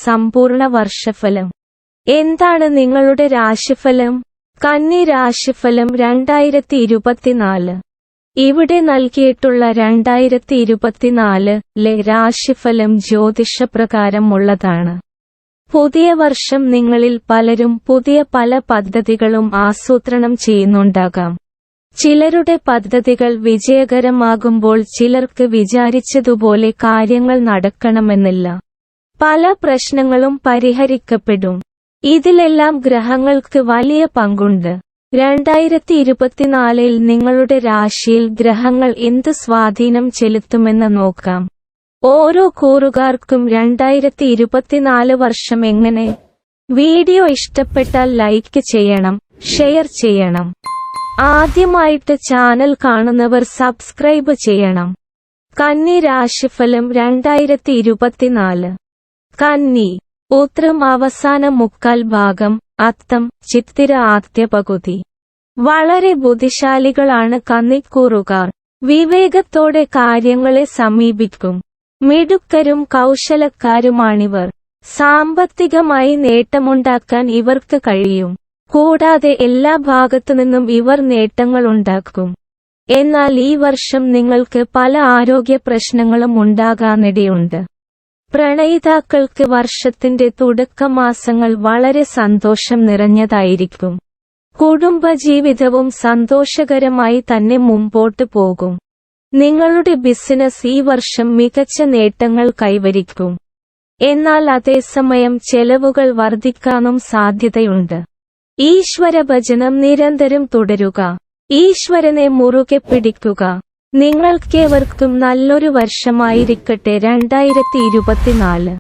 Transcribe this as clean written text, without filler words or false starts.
സമ്പൂർണ്ണ വർഷഫലം. എന്താണ് നിങ്ങളുടെ രാശിഫലം? കന്നി രാശിഫലം 2024. ഇവിടെ നൽകിയിട്ടുള്ള 2024-ലെ രാശിഫലം ജ്യോതിഷപ്രകാരം ഉള്ളതാണ്. പുതിയ വർഷം നിങ്ങളിൽ പലരും പുതിയ പല പദ്ധതികളും ആസൂത്രണം ചെയ്യുന്നുണ്ടാകാം. ചിലരുടെ പദ്ധതികൾ വിജയകരമാകുമ്പോൾ ചിലർക്ക് വിചാരിച്ചതുപോലെ കാര്യങ്ങൾ നടക്കണമെന്നില്ല. പല പ്രശ്നങ്ങളും പരിഹരിക്കപ്പെടും. ഇതിലെല്ലാം ഗ്രഹങ്ങൾക്ക് വലിയ പങ്കുണ്ട്. 2024-ൽ നിങ്ങളുടെ രാശിയിൽ ഗ്രഹങ്ങൾ എന്ത് സ്വാധീനം ചെലുത്തുമെന്ന് നോക്കാം. ഓരോ കൂറുകാർക്കും 2024 വർഷം എങ്ങനെ? വീഡിയോ ഇഷ്ടപ്പെട്ടാൽ ലൈക്ക് ചെയ്യണം, ഷെയർ ചെയ്യണം. ആദ്യമായിട്ട് ചാനൽ കാണുന്നവർ സബ്സ്ക്രൈബ് ചെയ്യണം. കന്നി രാശിഫലം 2024. കന്നി. ഉത്രം അവസാന മുക്കാൽ ഭാഗം, അത്തം, ചിത്തിര ആദ്യ പകുതി. വളരെ ബുദ്ധിശാലികളാണ് കന്നിക്കൂറുകാർ. വിവേകത്തോടെ കാര്യങ്ങളെ സമീപിക്കും. മിടുക്കരും കൗശലക്കാരുമാണിവർ. സാമ്പത്തികമായി നേട്ടമുണ്ടാക്കാൻ ഇവർക്ക് കഴിയും. കൂടാതെ എല്ലാ ഭാഗത്തുനിന്നും ഇവർ നേട്ടങ്ങളുണ്ടാക്കും. എന്നാൽ ഈ വർഷം നിങ്ങൾക്ക് പല ആരോഗ്യ പ്രശ്നങ്ങളും ഉണ്ടാകാനിടയുണ്ട്. പ്രണയിതാക്കൾക്ക് വർഷത്തിന്റെ തുടക്കമാസങ്ങൾ വളരെ സന്തോഷം നിറഞ്ഞതായിരിക്കും. കുടുംബജീവിതവും സന്തോഷകരമായി തന്നെ മുമ്പോട്ട് പോകും. നിങ്ങളുടെ ബിസിനസ് ഈ വർഷം മികച്ച നേട്ടങ്ങൾ കൈവരിക്കും. എന്നാൽ അതേസമയം ചെലവുകൾ വർദ്ധിക്കാനും സാധ്യതയുണ്ട്. ഈശ്വരഭജനം നിരന്തരം തുടരുക. ഈശ്വരനെ മുറുകെ പിടിക്കുക. നിങ്ങൾക്കേവർക്കും നല്ലൊരു വർഷമായിരിക്കട്ടെ 2024.